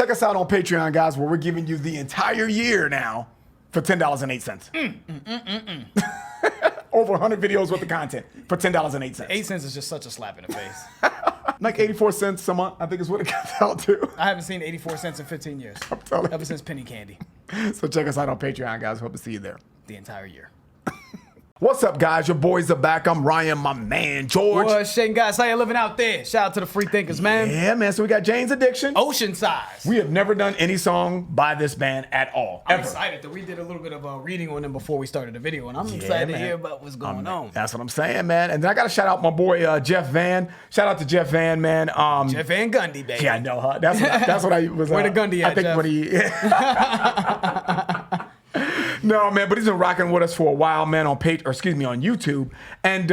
Check us out on Patreon, guys, where we're giving you the entire year now for $10.08. Over 100 videos worth of content for $10.08. 8 cents is just such a slap in the face. Like 84 cents a month, I think is what it comes out to. I haven't seen 84 cents in 15 years. telling Ever since penny candy. So check us out on Patreon, guys. Hope to see you there. The entire year. What's up, guys? Your boys are back. I'm Ryan, my man, George. What's shaking, guys? How you living out there? Shout out to the free thinkers, man. Yeah, man. So we got Jane's Addiction. Ocean Size. We have never done any song by this band at all. I'm ever. excited that we did a little bit of a reading on them before we started the video, and I'm excited to man. hear about what's going on. That's what I'm saying, man. And then I got to shout out my boy, Jeff Van. Shout out to Jeff Van, man. Jeff Van Gundy, baby. Yeah, I know, huh? That's what I was. Where the Gundy at, I think Jeff? what he. No, man, but he's been rocking with us for a while, man, on YouTube. And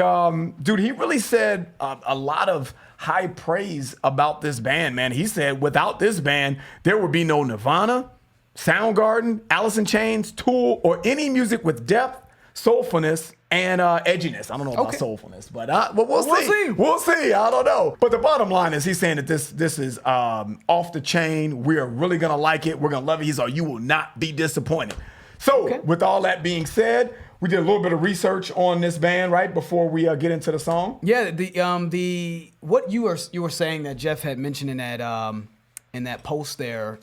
dude, he really said a lot of high praise about this band, man. He said without this band, there would be no Nirvana, Soundgarden, Alice in Chains, Tool, or any music with depth, soulfulness, and edginess. I don't know about soulfulness, but we'll see. We'll see. I don't know. But the bottom line is he's saying that this is off the chain. We are really going to like it. We're going to love it. He's like, you will not be disappointed. So with all that being said, we did a little bit of research on this band right before we get into the song. Yeah, the what you were saying that Jeff had mentioned in that post there.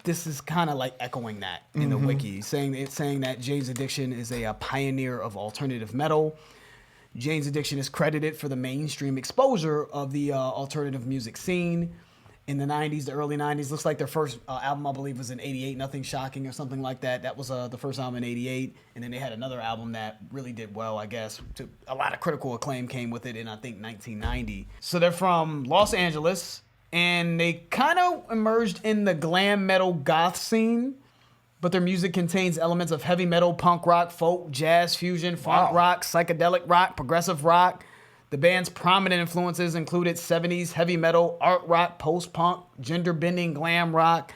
This is kind of like echoing that in the wiki, saying that Jane's Addiction is a pioneer of alternative metal. Jane's Addiction is credited for the mainstream exposure of the alternative music scene in the 90s, the early 90s. Looks like their first album, I believe, was in 88, Nothing Shocking or something like that. That was the first album in 88. And then they had another album that really did well, I guess. A lot of critical acclaim came with it in, I think, 1990. So they're from Los Angeles, and they kind of emerged in the glam metal goth scene. But their music contains elements of heavy metal, punk rock, folk, jazz, fusion, funk rock, psychedelic rock, progressive rock. The band's prominent influences included 70s heavy metal, art rock, post-punk, gender-bending glam rock.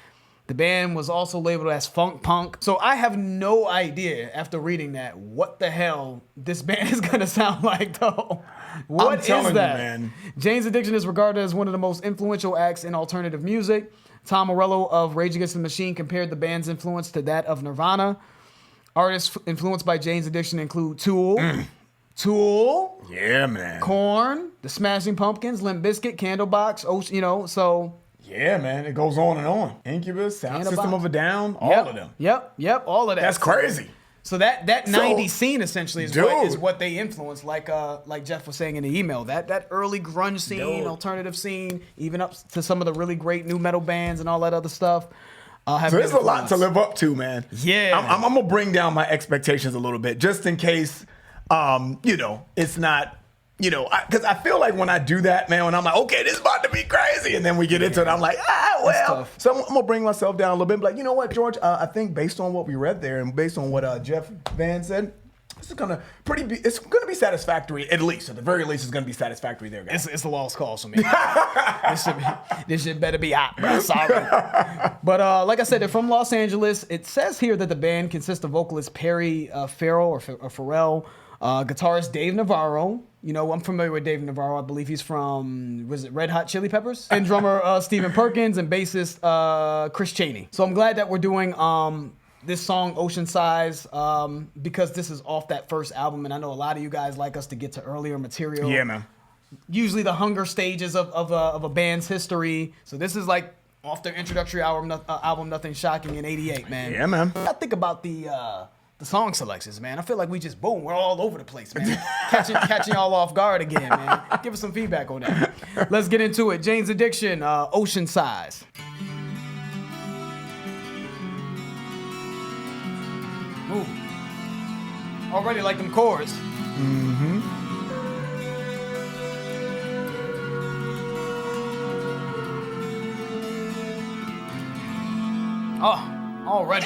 The band was also labeled as funk punk. So I have no idea, after reading that, what the hell this band is going to sound like, though. What is that? You, man. Jane's Addiction is regarded as one of the most influential acts in alternative music. Tom Morello of Rage Against the Machine compared the band's influence to that of Nirvana. Artists influenced by Jane's Addiction include Tool, Yeah, man. Korn, The Smashing Pumpkins, Limp Bizkit, Candlebox, so... Yeah, man. It goes on and on. Incubus, System of a Down, all of them. Yep, all of that. That's crazy. So that 90s scene essentially is what they influenced, like Jeff was saying in the email. That early grunge scene, alternative scene, even up to some of the really great new metal bands and all that other stuff. So there's a lot to live up to, man. Yeah. I'm going to bring down my expectations a little bit just in case, it's not, because I feel like when I do that, man, when I'm like, okay, this is about to be crazy. And then we get into it, I'm like, well. So I'm going to bring myself down a little bit. Like, you know what, George? I think based on what we read there and based on what Jeff Van said, it's going to be satisfactory, at least. At the very least, it's going to be satisfactory there, guys. It's a lost cause for me. This shit better be hot, bro. Sorry. But like I said, they're from Los Angeles. It says here that the band consists of vocalist Perry Farrell or Pharrell, guitarist Dave Navarro. I'm familiar with Dave Navarro. I believe he's from, was it Red Hot Chili Peppers? And drummer Stephen Perkins and bassist Chris Chaney. So I'm glad that we're doing this song, Ocean Size, because this is off that first album, and I know a lot of you guys like us to get to earlier material. Yeah, man. Usually the hunger stages of a band's history. So this is like off their introductory album, Nothing Shocking in 88, man. Yeah, man. I think about the song selections, man. I feel like we just, boom, we're all over the place, man. catching y'all off guard again, man. Give us some feedback on that. Let's get into it. Jane's Addiction, Ocean Size. Ooh. Already like them chords. Mm-hmm. Oh, already.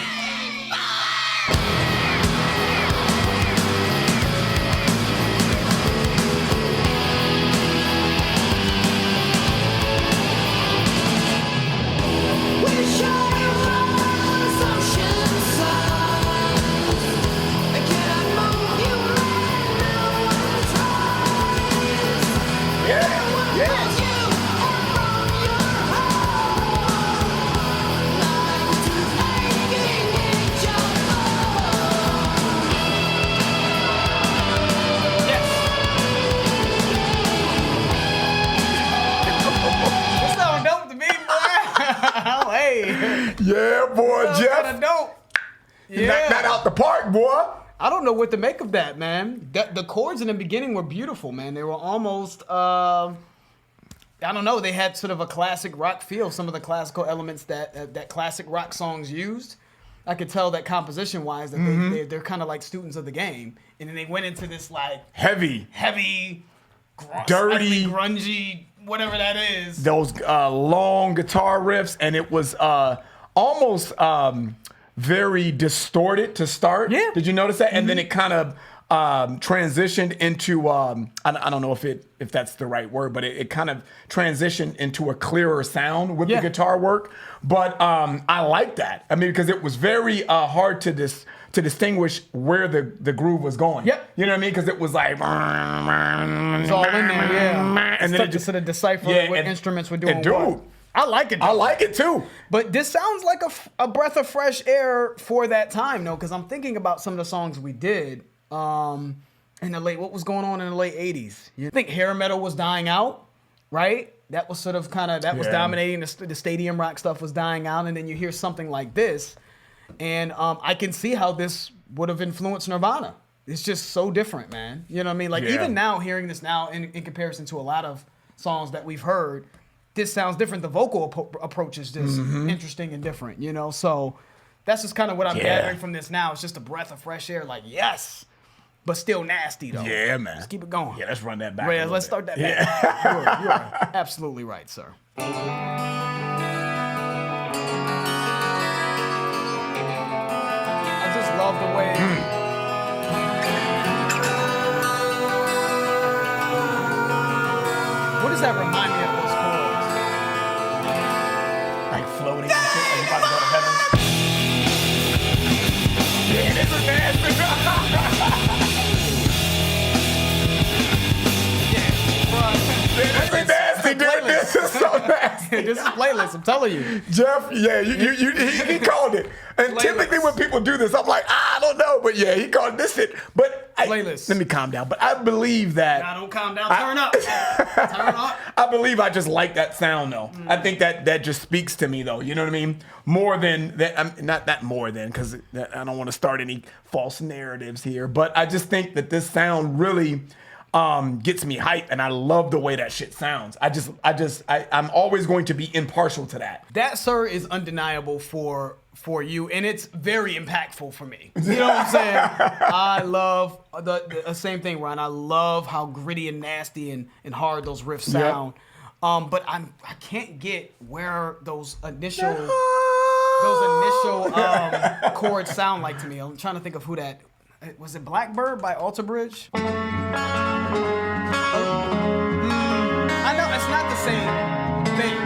knocked that out the park, boy. I don't know what to make of that, man. The chords in the beginning were beautiful, man. They were almost, I don't know. They had sort of a classic rock feel. Some of the classical elements that classic rock songs used. I could tell that composition-wise that they're kind of like students of the game. And then they went into this like Heavy, slightly dirty, grungy, whatever that is. those long guitar riffs, and it was almost very distorted to start. Yeah. Did you notice that? And then it kind of transitioned into I don't know if that's the right word, but it kind of transitioned into a clearer sound with the guitar work. But I like that. I mean, because it was very hard to distinguish where the groove was going. Yep. You know what I mean? Because it was like It's all in there, yeah. And then it just sort of decipher what instruments were doing and dude, what. I like it. I like it too. But this sounds like a breath of fresh air for that time, though, because I'm thinking about some of the songs we did in the what was going on in the late 80s. You think hair metal was dying out, right? That was sort of was dominating. The stadium rock stuff was dying out, and then you hear something like this, and I can see how this would have influenced Nirvana. It's just so different, man. You know what I mean? Like even now, hearing this now in comparison to a lot of songs that we've heard, this sounds different. The vocal approach is just interesting and different, you know? So that's just kind of what I'm gathering from this now. It's just a breath of fresh air, like, yes, but still nasty, though. Yeah, man. Let's keep it going. Yeah, let's run that back. Reyes, let's start that back. Yeah. You are absolutely right, sir. I just love the way... What does that remind me of, those chords? Like floating and shit, like you about to go to heaven. Yeah, this is nasty. This is nasty, dude. This is so nasty. This is playlist, I'm telling you. Jeff, yeah, he called it. And typically when people do this, I'm like, I don't know. But yeah, he called this it. But Playlist. let me calm down. But I believe that. Now don't calm down, turn up. Turn up. I believe I just like that sound though. I think that just speaks to me though. You know what I mean? More than that. Not more than, because I don't want to start any false narratives here. But I just think that this sound really gets me hype, and I love the way that shit sounds. I'm always going to be impartial to that. That, sir, is undeniable for you, and it's very impactful for me. You know what I'm saying? I love the same thing, Ron. I love how gritty and nasty and hard those riffs sound. But I can't get where those initial chords sound like to me. I'm trying to think of who that was. It Blackbird by Alter Bridge? I know it's not the same thing.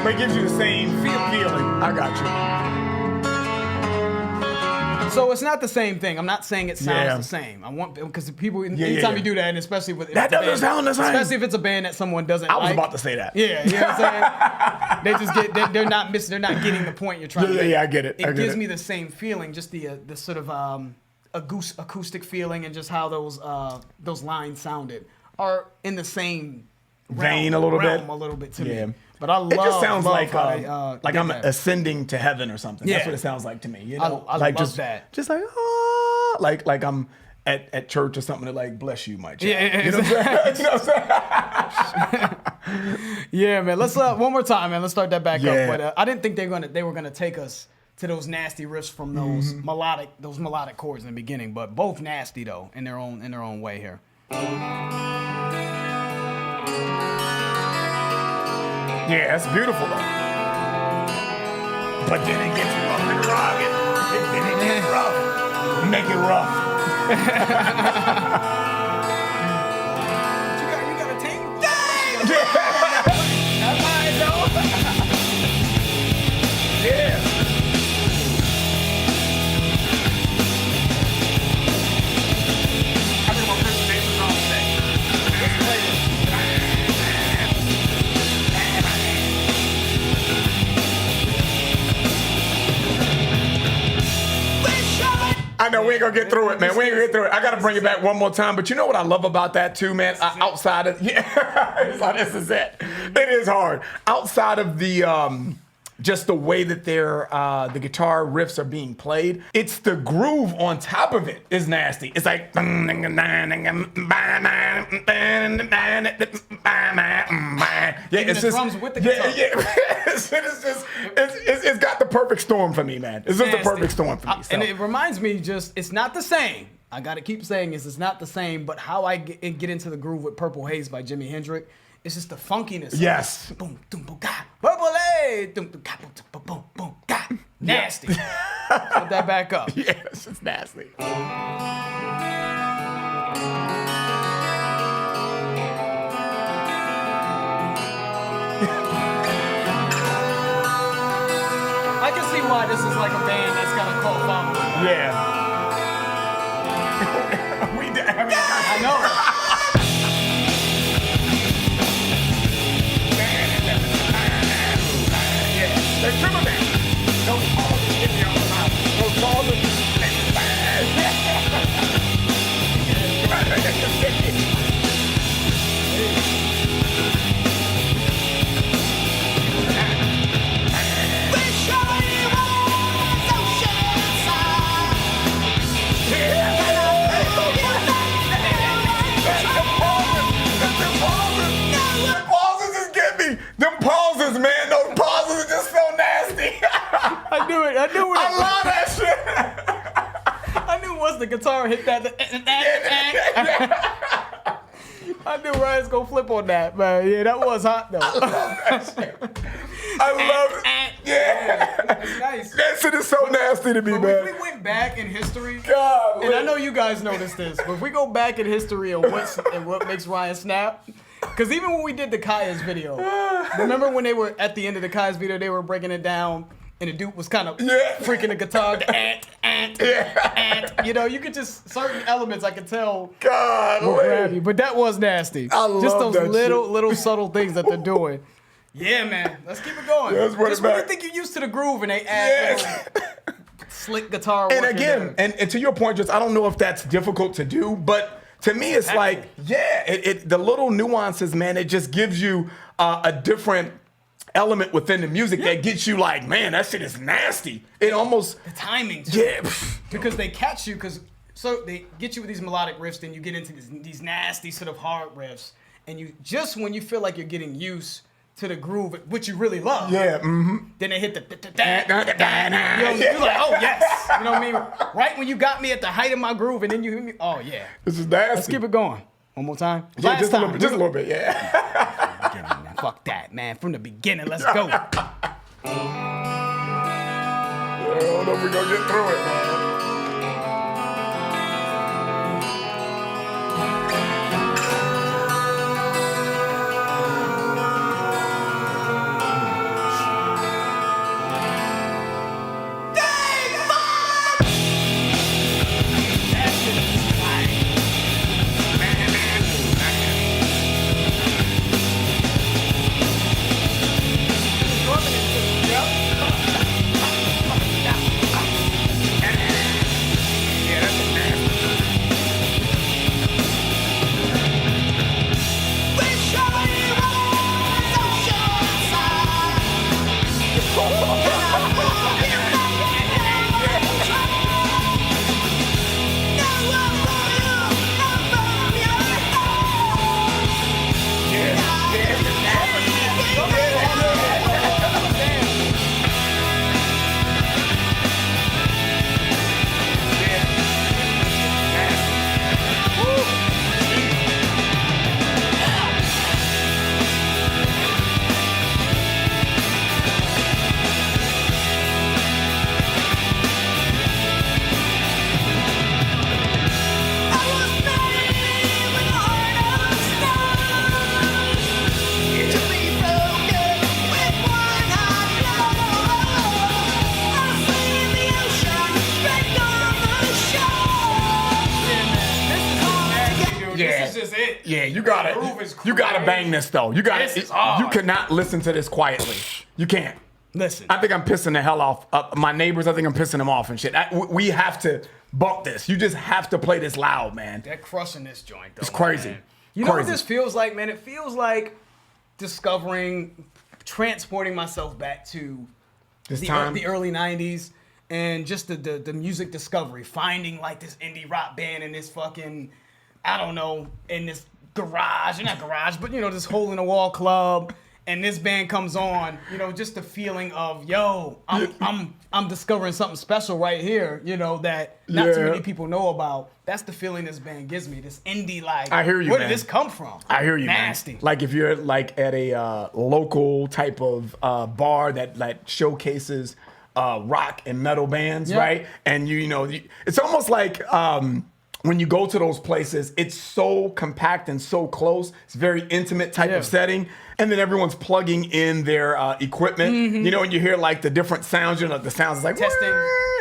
But it gives you the same feeling. I got you. So it's not the same thing. I'm not saying it sounds the same. I want, because people, anytime you do that, and especially with that doesn't sound the same. Especially if it's a band that someone doesn't. I was about to say that. Yeah, you know what I'm saying? They just they're not missing. They're not getting the point you're trying to make. Yeah, I get it. It gives me the same feeling, just the sort of acoustic feeling, and just how those lines sounded are in the same vein realm, a little bit to me. But I love it just sounds like like I'm that. ascending to heaven or something. That's Yeah. what it sounds like to me. You know, I like love just that. just like like I'm at church or something. That like bless you, my child. Yeah, you know what I'm saying? You know what I'm saying? Yeah, man. Let's one more time, man. Let's start that back Yeah. up. But I didn't think they were gonna take us to those nasty riffs from those melodic chords in the beginning. But both nasty though, in their own way here. Yeah, that's beautiful though. But then it gets rough and rugged. Then it gets rough. Make it rough. You got a team? That's mine though. Yeah. I think my Christian name is on today. Let's play this. I know we ain't gonna get through it, man. We ain't gonna get through it. I gotta bring it back one more time. But you know what I love about that too, man? Outside of this is it. It is hard. Outside of the just the way that the guitar riffs are being played. It's the groove on top of it is nasty. It's like yeah, it's the just drums with the guitar. it's got the perfect storm for me, man. It's just the perfect storm for me. So. And it reminds me, it's not the same. I gotta keep saying it's not the same. But how I get into the groove with Purple Haze by Jimi Hendrix. It's just the funkiness. Yes. Boom, boom, boom, ga. Purple Haze. Boom, boom, ga, boom, boom, boom, ga. Nasty. Put that back up. Yes, it's nasty. I can see why this is like a band that's got a cult following. Yeah. I know. They triple that. Those pauses get me on the mouth. Those pauses. Them pauses, man. Those pauses are just so nasty. I knew it. I love that shit. I knew once the guitar hit that. I knew Ryan's gonna flip on that, man. Yeah, that was hot though. I love that shit. I love it. Yeah. It's nice. That shit is so nasty to me, But man. if we went back in history, God, and I know you guys noticed this, but if we go back in history and what makes Ryan snap, because even when we did the Kaya's video, remember when they were at the end of the Kaya's video, they were breaking it down, and the dude was kind of freaking the guitar, you know, you could just certain elements I could tell God, will grab you, but that was nasty. I love just those that little subtle things that they're doing. Yeah, man, let's keep it going. Let's run just it when back. you think you're used to the groove and they add little slick guitar work And in again, there. and to your point, just I don't know if that's difficult to do, but to me, it's like, the little nuances, man, it just gives you a different element within the music that gets you like, man, that shit is nasty. It almost the timing too. Because they catch you, so they get you with these melodic riffs, then you get into these nasty sort of hard riffs, and you just when you feel like you're getting used to the groove, which you really love. Yeah. Mm-hmm. Then they hit the you're like, oh yes. You know what I mean? Right when you got me at the height of my groove, and then you hit me. Oh yeah. This is nasty. Let's keep it going. One more time. Yeah, Last just time. a little bit. Yeah. Fuck that, man. From the beginning, let's go. I don't know if we're gonna get through it, man. Yeah, you gotta bang this though. You cannot listen to this quietly. You can't. Listen. I think I'm pissing the hell off my neighbors. I think I'm pissing them off and shit. We have to bump this. You just have to play this loud, man. They're crushing this joint though. It's crazy. Man. You know what this feels like, man? It feels like transporting myself back to the early 90s, and just the music discovery, finding like this indie rock band in this fucking, I don't know, in this garage, not garage, but this hole in the wall club, and this band comes on, just the feeling of, yo, I'm discovering something special right here, that not too many people know about. That's the feeling this band gives me. This indie, like, I hear you, where man. did this come from? I hear you, Nasty. man. Like if you're like at a local type of bar that like showcases rock and metal bands, right? And it's almost like when you go to those places, it's so compact and so close. It's a very intimate type of setting. And then everyone's plugging in their equipment, and you hear like the different sounds, the sounds is like testing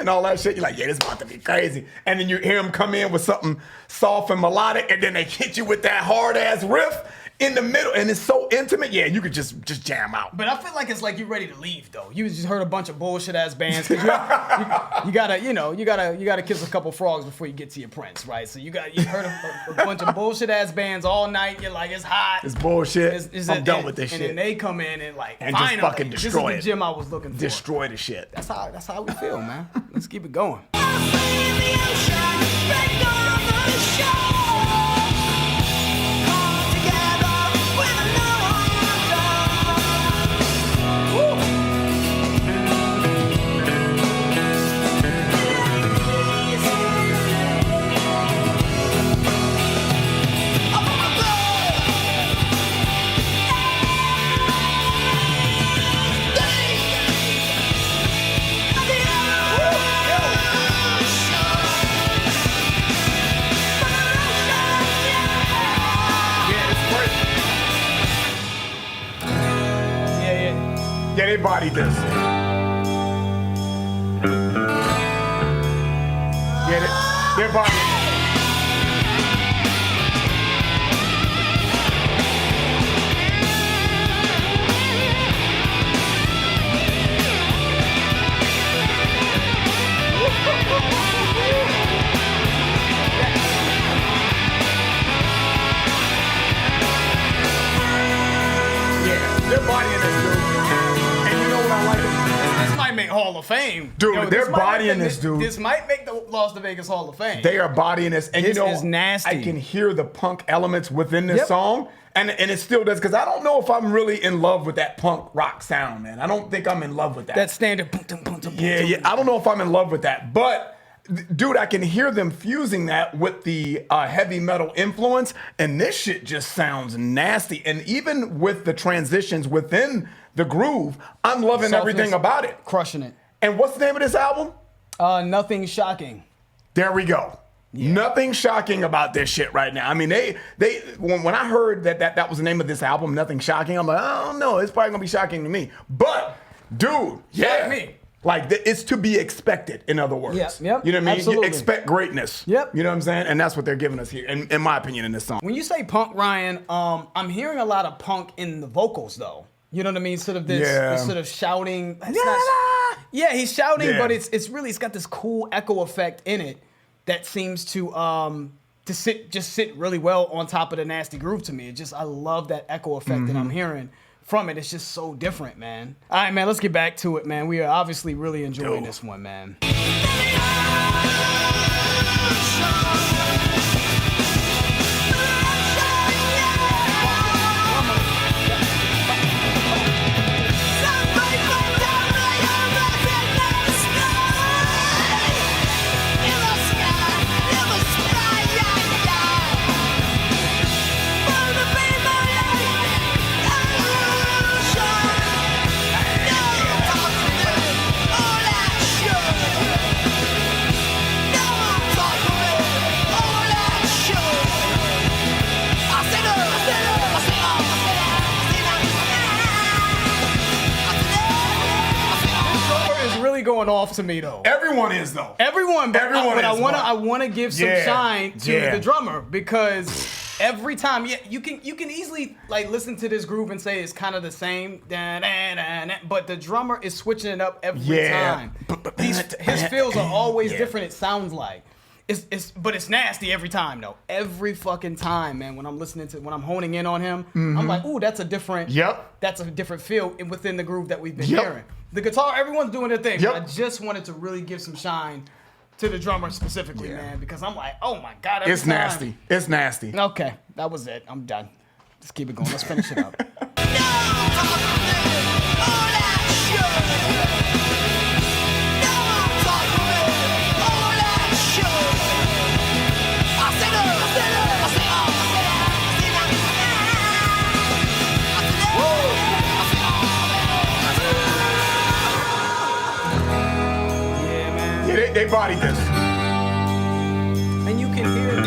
and all that shit. You're like, yeah, this is about to be crazy. And then you hear them come in with something soft and melodic, and then they hit you with that hard ass riff in the middle, and it's so intimate. Yeah, you could just jam out. But I feel like it's like you're ready to leave though. You just heard a bunch of bullshit ass bands. You gotta kiss a couple frogs before you get to your prince, right? So you heard a bunch of bullshit ass bands all night. You're like, it's hot. It's bullshit. I'm done with this shit. And then they come in and like, and finally, just fucking destroy this is the gym I was looking for. Destroy the shit. That's how we feel, man. Let's keep it going. Yeah, they bodied this. Yeah, they're bodied it. Yeah, they're bodying this dude. And you know what I like? This might make Hall of Fame. Dude, they're bodying this dude. This might make the Las Vegas Hall of Fame. They are bodying this. And this is nasty. I can hear the punk elements within this song. And it still does, because I don't know if I'm really in love with that punk rock sound, man. I don't think I'm in love with that. That standard. Yeah. I don't know if I'm in love with that. But, dude, I can hear them fusing that with the heavy metal influence. And this shit just sounds nasty. And even with the transitions within the groove, I'm loving everything about it. Crushing it. And what's the name of this album? Nothing Shocking. There we go. Yeah. Nothing shocking about this shit right now. I mean, when I heard that was the name of this album, Nothing Shocking, I'm like, I don't know, it's probably gonna be shocking to me. But, dude, yeah, me. Like it's to be expected. In other words, yep. You know what I mean? Absolutely. You expect greatness. Yep. You know what I'm saying? And that's what they're giving us here, in my opinion, in this song. When you say punk, Ryan, I'm hearing a lot of punk in the vocals, though. You know what I mean? Sort of this sort of shouting. He's shouting, but it's got this cool echo effect in it that seems to sit really well on top of the nasty groove to me. I love that echo effect that I'm hearing from it. It's just so different, man. All right, man, let's get back to it, man. We are obviously really enjoying this one, man. Going off to me though. Everyone is though. Everyone, but Everyone I want to give some shine to the drummer, because every time, you can easily like listen to this groove and say it's kind of the same, but the drummer is switching it up every time. His feels are always different. It sounds like, but it's nasty every time though. Every fucking time, man. When I'm honing in on him, I'm like, ooh, that's a different. Yep. That's a different feel within the groove that we've been Yep. hearing. The guitar, everyone's doing their thing. Yep. But I just wanted to really give some shine to the drummer specifically, Yeah. man, because I'm like, oh my god, every It's time. nasty. It's nasty. Okay, that was it. I'm done. Let's keep it going. Let's finish it up. Yeah, man. Yeah, they bodied this. And you can hear it.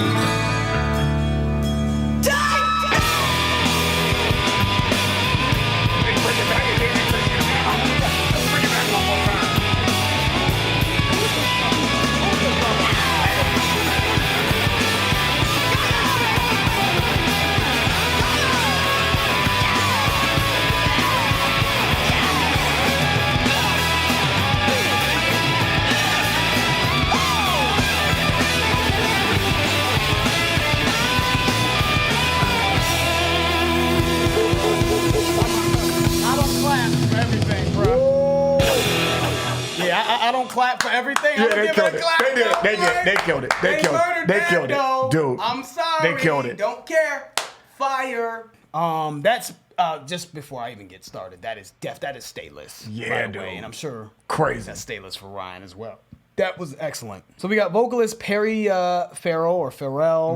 I don't clap for everything, bro. Yeah, I don't clap for everything. Yeah, I'm gonna they give killed it a it. clap. They did it. though, They did it. boy. They killed it. They killed it. murdered They that, killed it. though. Dude. I'm sorry. They killed it. Don't care. Fire. That's just before I even get started. That is stateless. Yeah, right away, dude. and I'm sure Crazy. that's stateless for Ryan as well. That was excellent. So we got vocalist Perry Farrell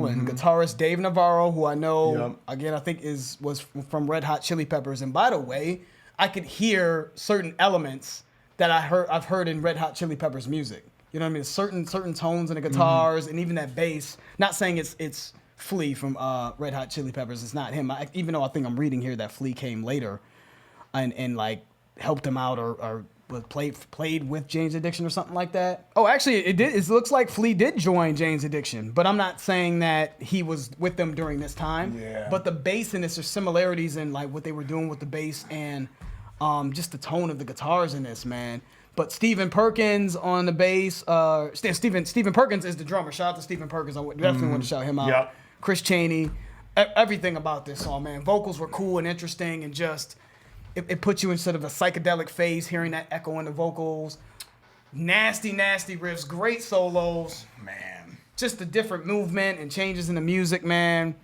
and guitarist Dave Navarro, who I know Yep. again I think was from Red Hot Chili Peppers. And by the way, I could hear certain elements that I've heard in Red Hot Chili Peppers music. You know what I mean? Certain tones in the guitars and even that bass. Not saying it's Flea from Red Hot Chili Peppers. It's not him. Even though I think I'm reading here that Flea came later and like helped him out or played with Jane's Addiction or something like that. Oh, actually, it did. It looks like Flea did join Jane's Addiction, but I'm not saying that he was with them during this time. Yeah. But the bass in this, there's similarities in like what they were doing with the bass and just the tone of the guitars in this, man. But Stephen Perkins on the bass. Stephen Perkins is the drummer. Shout out to Stephen Perkins. I definitely want to shout him out. Yep. Chris Chaney. Everything about this song, man. Vocals were cool and interesting and just. It puts you in sort of a psychedelic phase, hearing that echo in the vocals. Nasty riffs, great solos. Man. Just the different movement and changes in the music, man.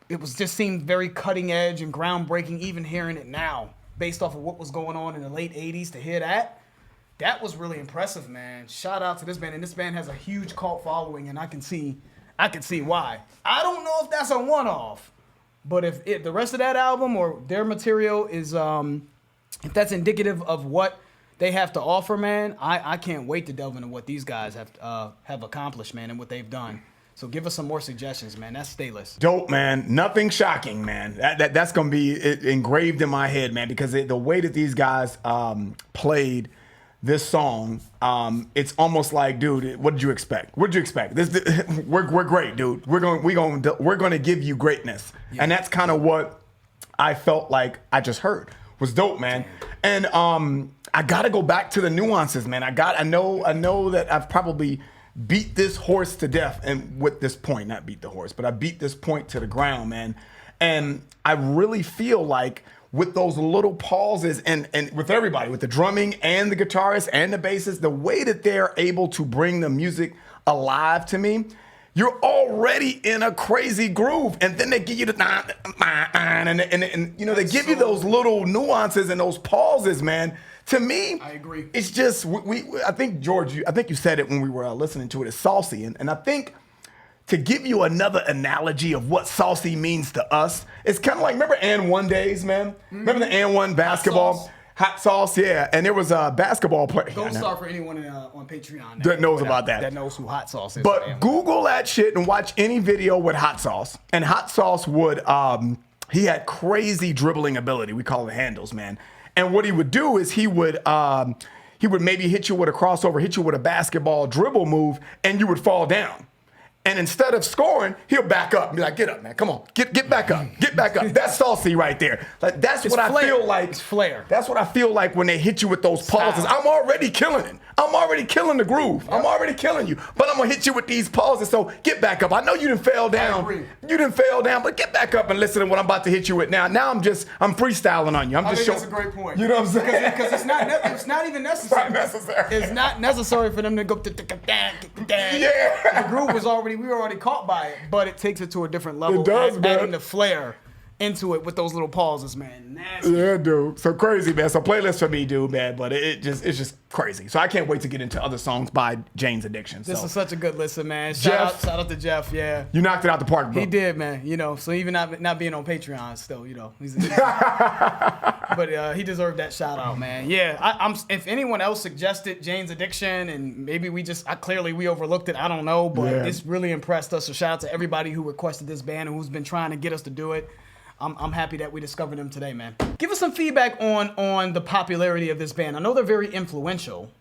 It seemed very cutting edge and groundbreaking, even hearing it now, based off of what was going on in the late 80s. To hear that was really impressive, man. Shout out to this band. And this band has a huge cult following, and I can see why. I don't know if that's a one-off. But if the rest of that album or their material is, if that's indicative of what they have to offer, man, I can't wait to delve into what these guys have accomplished, man, and what they've done. So give us some more suggestions, man. That's Stateless. Dope, man. Nothing shocking, man. That's gonna be engraved in my head, man, because the way that these guys played this song, it's almost like, dude, what did you expect? What did you expect? We're great, dude. We're going to give you greatness, and that's kind of what I felt like I just heard was dope, man. And I got to go back to the nuances, man. I know that I've probably beat this horse to death, and with this point, not beat the horse, but I beat this point to the ground, man. And I really feel like, with those little pauses and with everybody, with the drumming and the guitarists and the bassists, the way that they're able to bring the music alive to me, you're already in a crazy groove. And then they give you the and you know, they give you those little nuances and those pauses, man. To me, I agree. It's just, I think, George, I think you said it when we were listening to it, it's saucy. And I think, to give you another analogy of what saucy means to us, it's kind of like, remember And1 days, man? Remember the And1 basketball? Hot sauce, yeah. And there was a basketball player. Gold star for anyone on Patreon that knows about that. That knows who Hot Sauce is. But Google that shit and watch any video with Hot Sauce. And Hot Sauce would, he had crazy dribbling ability. We call it handles, man. And what he would do is he would maybe hit you with a crossover, hit you with a basketball dribble move, and you would fall down. And instead of scoring, he'll back up and be like, get up, man. Come on. Get back up. Get back up. That's saucy right there. Like that's what flair. I feel like. It's flair. That's what I feel like when they hit you with those pauses. Style. I'm already killing it. I'm already killing the groove. I'm already killing you. But I'm gonna hit you with these pauses. So get back up. I know you didn't fail down. agree. You didn't fail down, but get back up and listen to what I'm about to hit you with now. Now I'm freestyling on you. I'm I just think showing. that's a great point. You know what I'm saying? Because it's not even necessary. It's not necessary. It's not necessary for them to go. Yeah. The groove was we were already caught by it, but it takes it to a different level. It does, man. Adding the flair into it with those little pauses, man. Nasty. Yeah, dude. So crazy, man. So playlist for me, dude, man. But it's just crazy. So I can't wait to get into other songs by Jane's Addiction. This so is such a good listen, man. Jeff. Shout out to Jeff. Yeah. You knocked it out the park, bro. He did, man. You know, so even not being on Patreon, still, but he deserved that shout out, man. Yeah, I'm. If anyone else suggested Jane's Addiction, and maybe we overlooked it. I don't know, but Yeah. it's really impressed us. So shout out to everybody who requested this band and who's been trying to get us to do it. I'm happy that we discovered them today, man. Give us some feedback on the popularity of this band. I know they're very influential,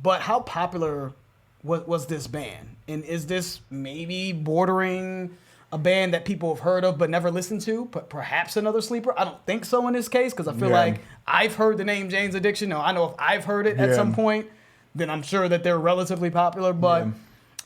but how popular was this band? And is this maybe bordering a band that people have heard of but never listened to? But perhaps another sleeper? I don't think so in this case, because I feel like I've heard the name Jane's Addiction. Now, I know if I've heard it at some point, then I'm sure that they're relatively popular, but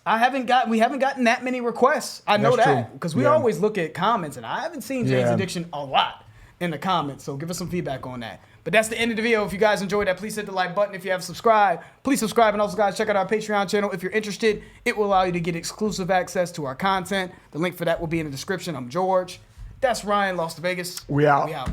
we haven't gotten that many requests. I know That's that true. because we Yeah. always look at comments, and I haven't seen Jane's Yeah. Addiction a lot in the comments. So give us some feedback on that. But that's the end of the video. If you guys enjoyed that, please hit the like button. If you haven't subscribed, please subscribe. And also, guys, check out our Patreon channel. If you're interested, it will allow you to get exclusive access to our content. The link for that will be in the description. I'm George. That's Ryan, Las Vegas. We out. We out.